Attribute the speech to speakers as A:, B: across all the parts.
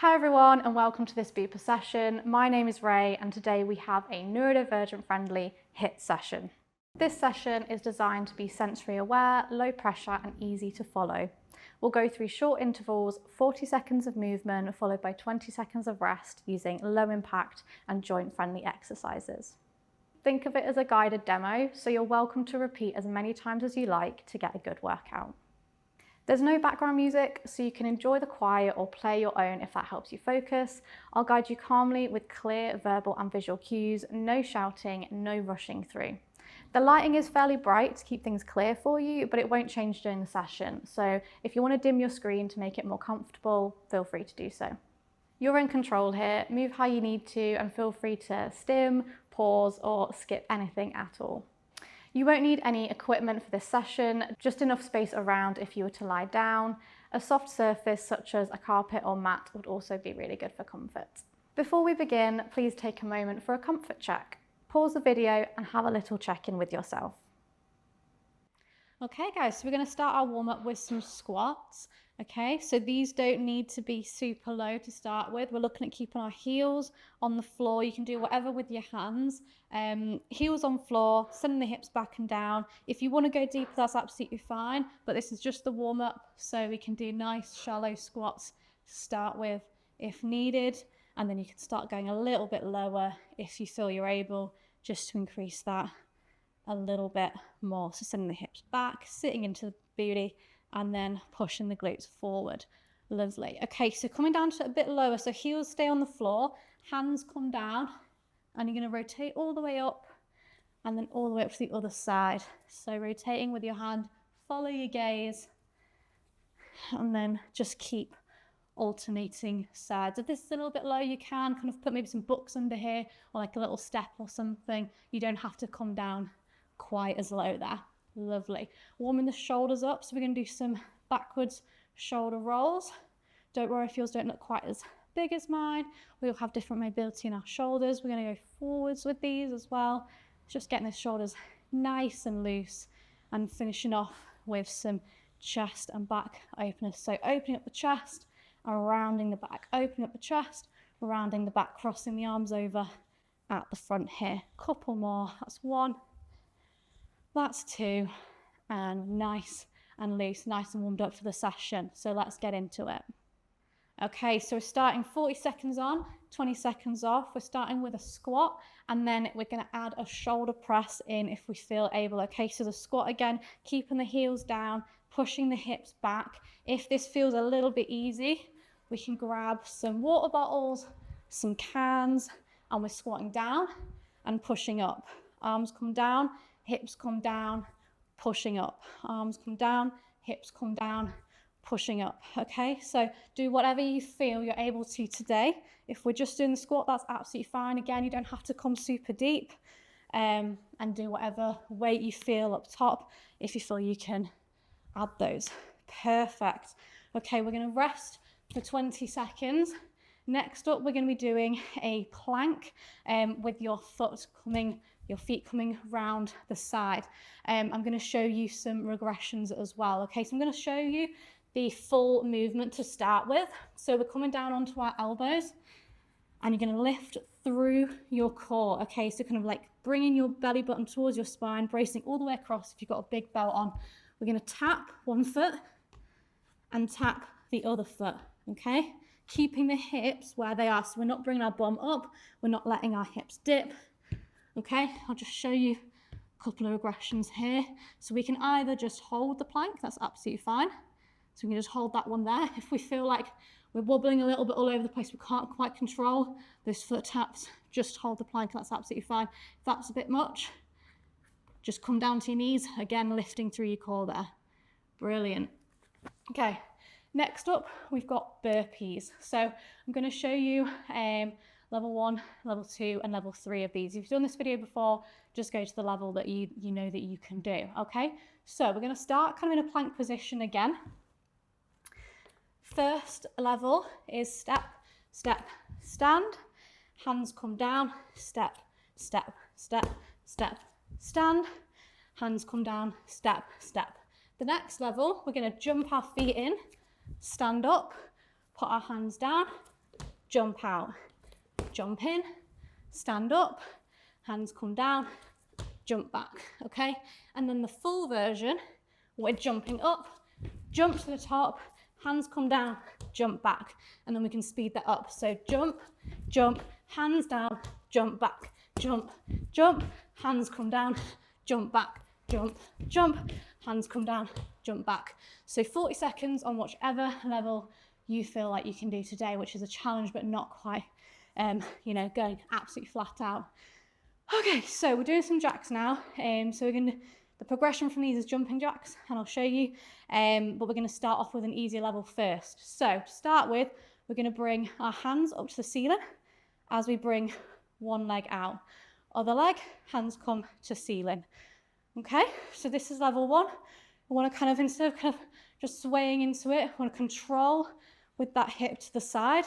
A: Hi everyone and welcome to this Bupa session. My name is Ray and today we have a neurodivergent friendly HIIT session. This session is designed to be sensory aware, low pressure and easy to follow. We'll go through short intervals, 40 seconds of movement followed by 20 seconds of rest using low impact and joint friendly exercises. Think of it as a guided demo, so you're welcome to repeat as many times as you like to get a good workout. There's no background music, so you can enjoy the quiet or play your own if that helps you focus. I'll guide you calmly with clear verbal and visual cues, no shouting, no rushing through. The lighting is fairly bright to keep things clear for you, but it won't change during the session. So if you want to dim your screen to make it more comfortable, feel free to do so. You're in control here, move how you need to and feel free to stim, pause or skip anything at all. You won't need any equipment for this session, just enough space around if you were to lie down. A soft surface such as a carpet or mat would also be really good for comfort. Before we begin, please take a moment for a comfort check. Pause the video and have a little check-in with yourself. Okay guys, so we're going to start our warm-up with some squats. Okay, so these don't need to be super low to start with. We're looking at keeping our heels on the floor. You can do whatever with your hands. Heels on floor, sending the hips back and down. If you want to go deeper, that's absolutely fine. But this is just the warm-up, so we can do nice shallow squats to start with if needed. And then you can start going a little bit lower if you feel you're able, just to increase that a little bit more. So sending the hips back, sitting into the booty, and then pushing the glutes forward. Lovely. Okay, so coming down to a bit lower, so heels stay on the floor, hands come down, and you're going to rotate all the way up and then all the way up to the other side. So rotating with your hand, follow your gaze, and then just keep alternating sides. If this is a little bit low, you can kind of put maybe some books under here or like a little step or something. You don't have to come down quite as low there. Lovely. Warming the shoulders up, so we're going to do some backwards shoulder rolls. Don't worry if yours don't look quite as big as mine. We'll have different mobility in our shoulders. We're going to go forwards with these as well. Just getting the shoulders nice and loose and finishing off with some chest and back openers. So opening up the chest and rounding the back. Opening up the chest, rounding the back, crossing the arms over at the front here. Couple more. That's one. That's two, and nice and loose, nice and warmed up for the session. So let's get into it. Okay, so we're starting 40 seconds on, 20 seconds off. We're starting with a squat, and then we're going to add a shoulder press in if we feel able. Okay, so the squat again, keeping the heels down, pushing the hips back. If this feels a little bit easy, we can grab some water bottles, some cans, and we're squatting down and pushing up. Arms come down, hips come down, pushing up. Arms come down, hips come down, pushing up. Okay, so do whatever you feel you're able to today. If we're just doing the squat, that's absolutely fine. Again, you don't have to come super deep, and do whatever weight you feel up top if you feel you can add those. Perfect. Okay, we're going to rest for 20 seconds. Next up, we're going to be doing a plank with your feet coming round the side. I'm going to show you some regressions as well. Okay, so I'm going to show you the full movement to start with. So we're coming down onto our elbows and you're going to lift through your core. Okay, so kind of like bringing your belly button towards your spine, bracing all the way across if you've got a big belt on. We're going to tap one foot and tap the other foot. Okay, keeping the hips where they are. So we're not bringing our bum up. We're not letting our hips dip. Okay, I'll just show you a couple of regressions here. So we can either just hold the plank, that's absolutely fine. So we can just hold that one there. If we feel like we're wobbling a little bit all over the place, we can't quite control those foot taps, just hold the plank, that's absolutely fine. If that's a bit much, just come down to your knees, again, lifting through your core there. Brilliant. Okay, next up, we've got burpees. So I'm going to show you level 1, level 2, and level 3 of these. If you've done this video before, just go to the level that you know that you can do, okay? So we're going to start kind of in a plank position again. First level is step, step, stand. Hands come down, step, step, step, step, stand. Hands come down, step, step. The next level, we're going to jump our feet in, stand up, put our hands down, jump out, jump in, stand up, hands come down, jump back, okay? And then the full version, we're jumping up, jump to the top, hands come down, jump back, and then we can speed that up. So jump, jump, hands down, jump back, jump, jump, hands come down, jump back, jump, jump, hands come down, jump back. So 40 seconds on whichever level you feel like you can do today, which is a challenge, but not quite, you know, going absolutely flat out. Okay, so we're doing some jacks now. So we're gonna, the progression from these is jumping jacks, and I'll show you, but we're gonna start off with an easier level first. So to start with, we're gonna bring our hands up to the ceiling as we bring one leg out. Other leg, hands come to ceiling. Okay, so this is level one. We wanna kind of, instead of kind of just swaying into it, we wanna control with that hip to the side.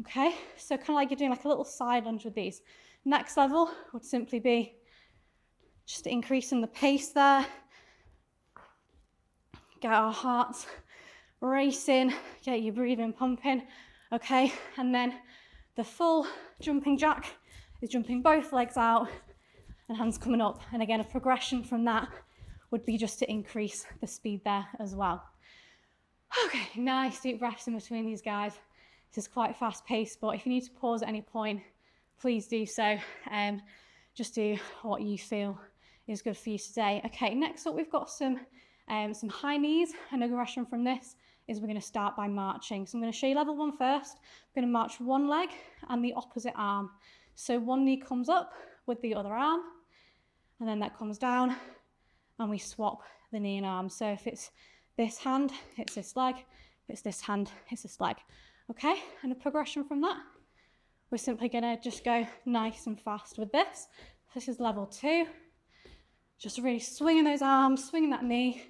A: Okay, so kind of like you're doing like a little side lunge with these. Next level would simply be just increasing the pace there. Get our hearts racing, get your breathing pumping, okay? And then the full jumping jack is jumping both legs out and hands coming up. And again, a progression from that would be just to increase the speed there as well. Okay, nice deep breaths in between these guys. This is quite fast paced, but if you need to pause at any point, please do so. Just do what you feel is good for you today. Okay, next up we've got some high knees. And aggression from this is we're going to start by marching. So I'm going to show you level one first. I'm going to march one leg and the opposite arm. So one knee comes up with the other arm, and then that comes down, and we swap the knee and arm. So if it's this hand, it's this leg. If it's this hand, it's this leg. Okay, and a progression from that, we're simply gonna just go nice and fast with this. This is level two. Just really swinging those arms, swinging that knee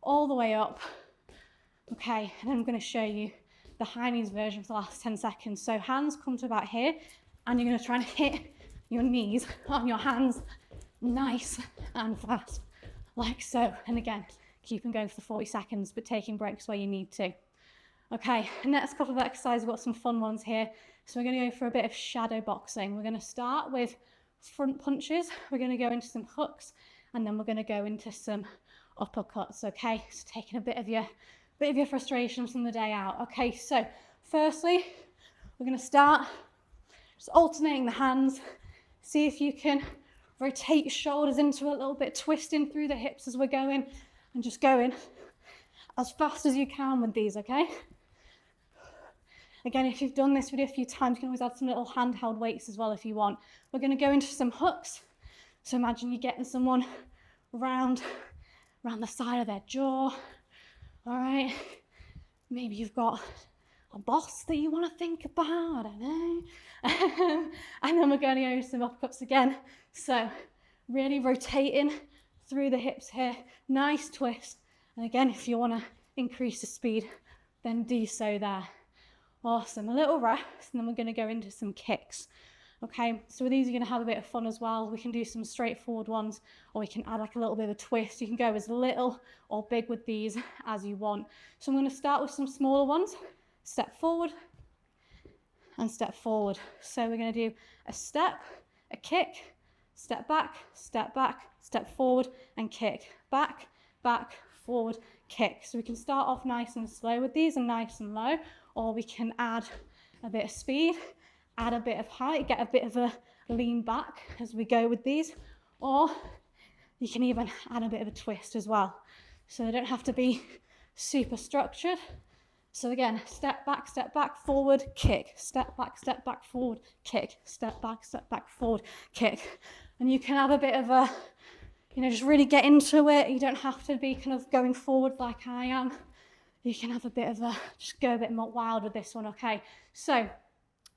A: all the way up. Okay, and then I'm gonna show you the high knees version for the last 10 seconds. So hands come to about here, and you're gonna try and hit your knees on your hands nice and fast, like so. And again, keep them going for the 40 seconds, but taking breaks where you need to. Okay, next couple of exercises, we've got some fun ones here. So we're going to go for a bit of shadow boxing. We're going to start with front punches. We're going to go into some hooks, and then we're going to go into some uppercuts. Okay, so taking a bit of your frustrations from the day out. Okay, so firstly, we're going to start just alternating the hands. See if you can rotate your shoulders into a little bit, twisting through the hips as we're going, and just going as fast as you can with these. Okay. Again, if you've done this video a few times, you can always add some little handheld weights as well if you want. We're going to go into some hooks. So imagine you're getting someone around the side of their jaw. All right. Maybe you've got a boss that you want to think about. I don't know. And then we're going to go into some uppercuts again. So really rotating through the hips here. Nice twist. And again, if you want to increase the speed, then do so there. Awesome, a little rest, and then we're going to go into some kicks. Okay, so with these you're going to have a bit of fun as well. We can do some straightforward ones, or we can add like a little bit of a twist. You can go as little or big with these as you want. So I'm going to start with some smaller ones. Step forward and step forward. So we're going to do a step, a kick, step back, step forward, and kick. Back, back, forward, kick. So we can start off nice and slow with these and nice and low, or we can add a bit of speed, add a bit of height, get a bit of a lean back as we go with these, or you can even add a bit of a twist as well. So they don't have to be super structured. So again, step back, forward, kick, step back, forward, kick, step back, forward, kick. And you can have a bit of a, you know, just really get into it. You don't have to be kind of going forward like I am. You can have a bit of a, just go a bit more wild with this one, okay? So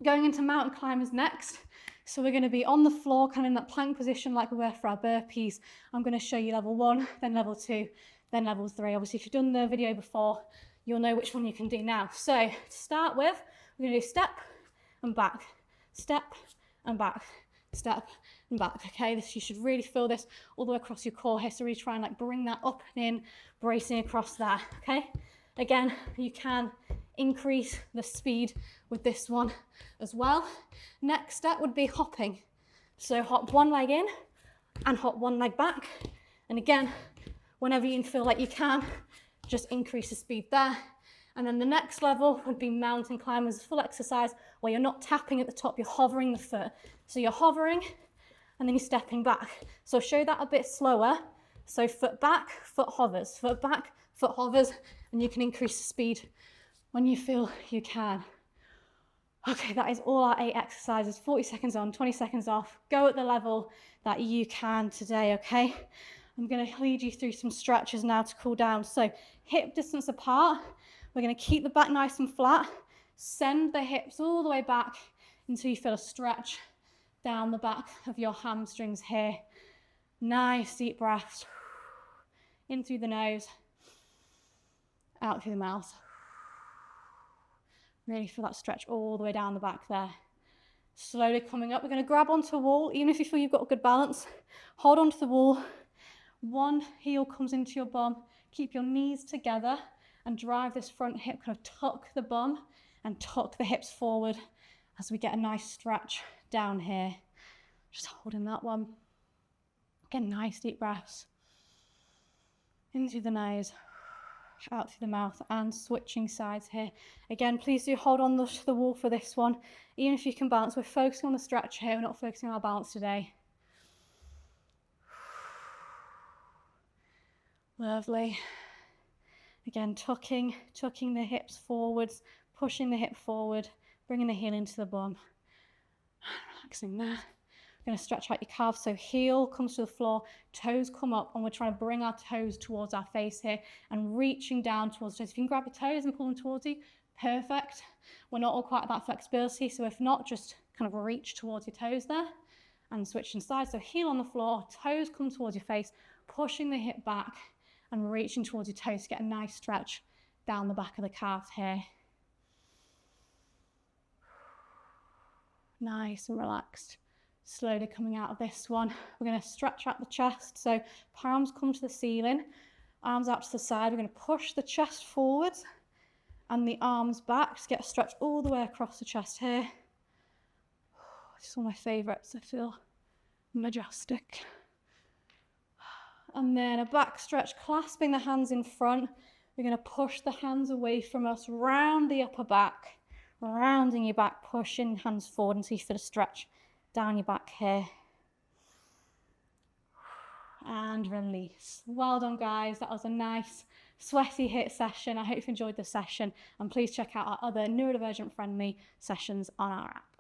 A: going into mountain climbers next. So we're going to be on the floor, kind of in that plank position like we were for our burpees. I'm going to show you level one, then level two, then level three. Obviously, if you've done the video before, you'll know which one you can do now. So to start with, we're going to do step and back, step and back, step and back. Okay, this, you should really feel this all the way across your core here. So really try and like bring that up and in, bracing across there. Okay, Again, you can increase the speed with this one as well. Next step would be hopping. So hop one leg in and hop one leg back. And again, whenever you feel like you can, just increase the speed there. And then the next level would be mountain climbers, full exercise where you're not tapping at the top, you're hovering the foot. So you're hovering and then you're stepping back. So I'll show that a bit slower. So foot back, foot hovers, foot back, foot hovers, and you can increase the speed when you feel you can. Okay, that is all our 8 exercises, 40 seconds on, 20 seconds off. Go at the level that you can today, okay? I'm gonna lead you through some stretches now to cool down. So hip distance apart, we're gonna keep the back nice and flat, send the hips all the way back until you feel a stretch down the back of your hamstrings here. Nice deep breaths. In through the nose, out through the mouth. Really feel that stretch all the way down the back there. Slowly coming up, we're going to grab onto a wall, even if you feel you've got a good balance. Hold onto the wall. One heel comes into your bum. Keep your knees together and drive this front hip, kind of tuck the bum and tuck the hips forward as we get a nice stretch down here. Just holding that one. Again, nice deep breaths. In through the nose, out through the mouth, and switching sides here. Again, please do hold on to the wall for this one. Even if you can balance, we're focusing on the stretch here, we're not focusing on our balance today. Lovely. Again, tucking the hips forwards, pushing the hip forward, bringing the heel into the bum. Relaxing there. We're going to stretch out your calves, so heel comes to the floor, toes come up, and we're trying to bring our toes towards our face here and reaching down towards the toes. If you can grab your toes and pull them towards you, perfect. We're not all quite at that flexibility, so if not, just kind of reach towards your toes there and switching sides. So heel on the floor, toes come towards your face, pushing the hip back and reaching towards your toes to get a nice stretch down the back of the calf here. Nice and relaxed. Slowly coming out of this one, we're going to stretch out the chest. So palms come to the ceiling, arms out to the side. We're going to push the chest forward and the arms back. Just get a stretch all the way across the chest here. This is one of my favourites. I feel majestic. And then a back stretch, clasping the hands in front. We're going to push the hands away from us, round the upper back, rounding your back, pushing hands forward until you feel a stretch down your back here. And release. Well done, guys. That was a nice sweaty HIIT session. I hope you enjoyed the session, and please check out our other neurodivergent friendly sessions on our app.